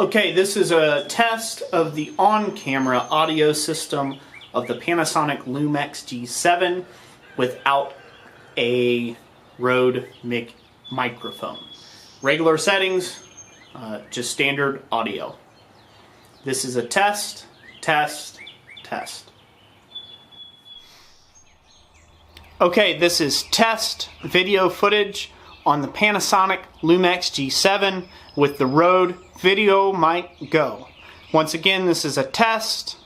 Okay, this is a test of the on-camera audio system of the Panasonic Lumix G7 without a Rode mic microphone. Regular settings, just standard audio. This is a test. Okay, this is test video footage on the Panasonic Lumix G7 with the Rode VideoMic Go. Once again, this is a test.